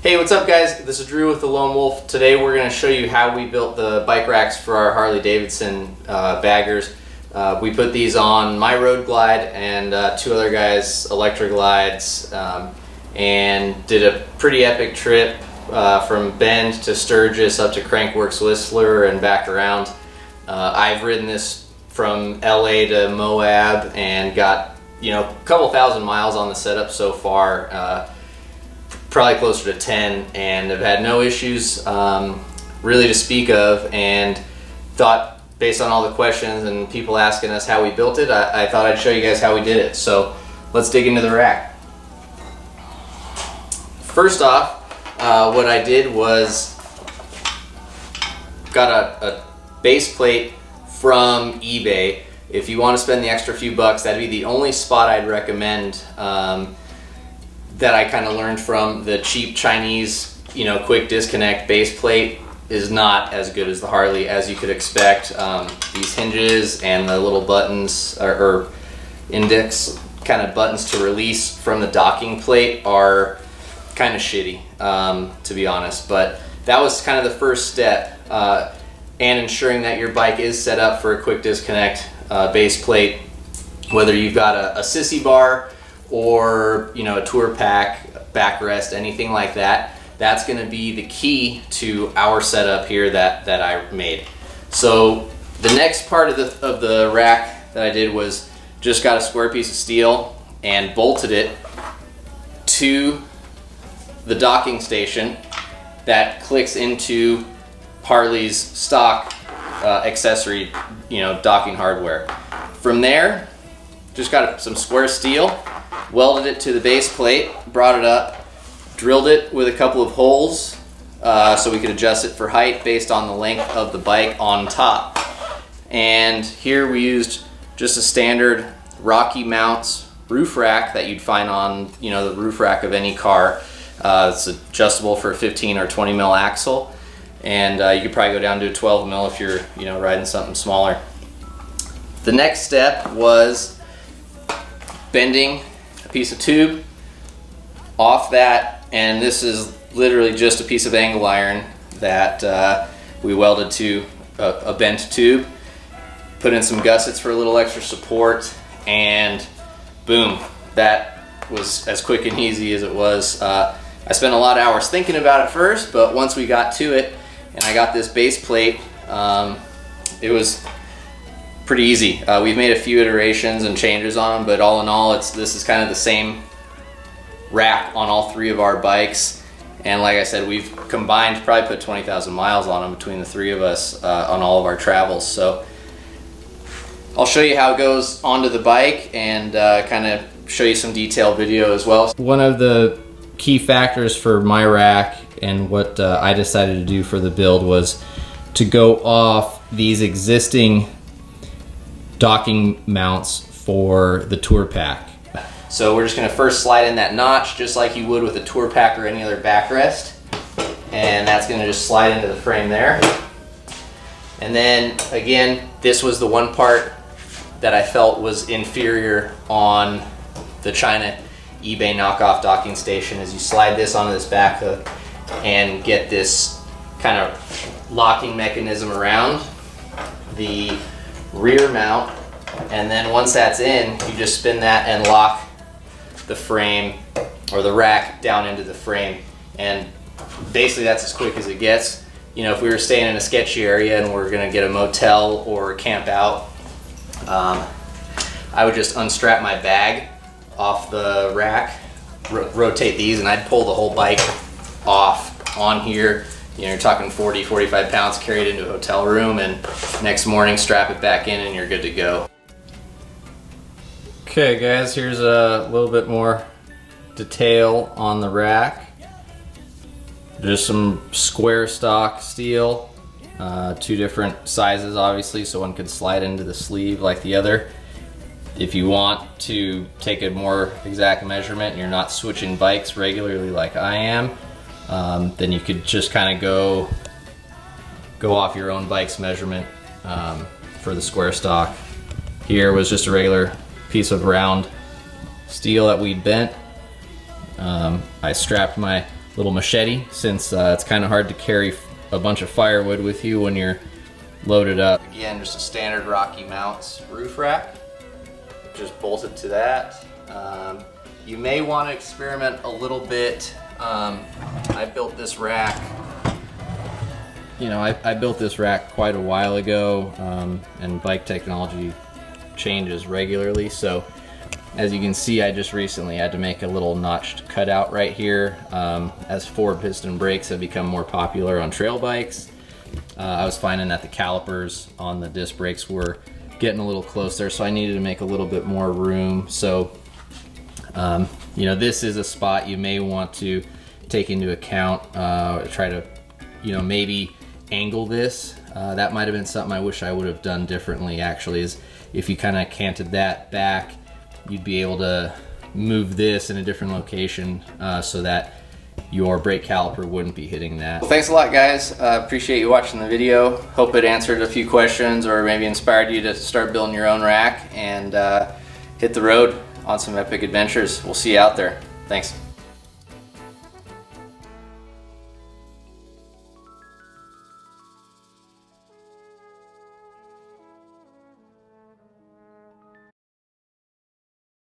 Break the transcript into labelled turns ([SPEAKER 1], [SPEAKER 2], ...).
[SPEAKER 1] Hey, what's up guys? This is Drew with the Lone Wolf. Today we're going to show you how we built the bike racks for our Harley Davidson baggers. We put these on my road glide and two other guys' electric glides, and did a pretty epic trip from Bend to Sturgis up to Crankworks Whistler and back around. I've ridden this from LA to Moab and got a couple thousand miles on the setup so far. Probably closer to 10, and I've had no issues really to speak of, and thought, based on all the questions and people asking us how we built it, I thought I'd show you guys how we did it. So let's dig into the rack. First off, what I did was got a base plate from eBay. If you want to spend the extra few bucks, that'd be the only spot I'd recommend that I kind of learned from. The cheap Chinese, quick disconnect base plate is not as good as the Harley, as you could expect. These hinges and the little buttons or index kind of buttons to release from the docking plate are kind of shitty, to be honest. But that was kind of the first step, and ensuring that your bike is set up for a quick disconnect base plate, whether you've got a sissy bar or a tour pack, backrest, anything like that. That's going to be the key to our setup here that I made. So the next part of the rack that I did was just got a square piece of steel and bolted it to the docking station that clicks into Harley's stock accessory, docking hardware. From there, just got some square steel, welded it to the base plate, brought it up, drilled it with a couple of holes so we could adjust it for height based on the length of the bike on top. And here we used just a standard Rocky Mounts roof rack that you'd find on the roof rack of any car. It's adjustable for a 15 or 20 mil axle, and you could probably go down to a 12 mil if you're riding something smaller. The next step was bending a piece of tube off that, and this is literally just a piece of angle iron that we welded to a bent tube, put in some gussets for a little extra support, and boom, that was as quick and easy as it was. I spent a lot of hours thinking about it first, but once we got to it and I got this base plate, it was pretty easy. We've made a few iterations and changes on them, but all in all, this is kind of the same rack on all three of our bikes. And like I said, we've combined, probably put 20,000 miles on them between the three of us on all of our travels. So I'll show you how it goes onto the bike and kind of show you some detailed video as well. One of the key factors for my rack and what I decided to do for the build was to go off these existing docking mounts for the tour pack. So we're just going to first slide in that notch just like you would with a tour pack or any other backrest, and that's going to just slide into the frame there. And then again, this was the one part that I felt was inferior on the China eBay knockoff docking station, is you slide this onto this back hook and get this kind of locking mechanism around the rear mount, and then once that's in, you just spin that and lock the frame or the rack down into the frame, and basically that's as quick as it gets. If we were staying in a sketchy area and we're gonna get a motel or camp out, I would just unstrap my bag off the rack, rotate these, and I'd pull the whole bike off on here. You're talking 40, 45 pounds, carry it into a hotel room, and next morning strap it back in and you're good to go. Okay guys, here's a little bit more detail on the rack. Just some square stock steel, two different sizes obviously, so one could slide into the sleeve like the other. If you want to take a more exact measurement and you're not switching bikes regularly like I am, then you could just kind of go off your own bike's measurement for the square stock. Here was just a regular piece of round steel that we'd bent. I strapped my little machete, since it's kind of hard to carry a bunch of firewood with you when you're loaded up. Again, just a standard Rocky Mounts roof rack, just bolted to that. You may want to experiment a little bit. I built this rack, I built this rack quite a while ago, and bike technology changes regularly. So as you can see, I just recently had to make a little notched cutout right here. As forward piston brakes have become more popular on trail bikes, I was finding that the calipers on the disc brakes were getting a little closer, so I needed to make a little bit more room. So this is a spot you may want to take into account. Try to maybe angle this. That might have been something I wish I would have done differently, actually, is if you kind of canted that back, you'd be able to move this in a different location so that your brake caliper wouldn't be hitting that. Well, thanks a lot, guys. Appreciate you watching the video. Hope it answered a few questions or maybe inspired you to start building your own rack and hit the road on some epic adventures. We'll see you out there. Thanks.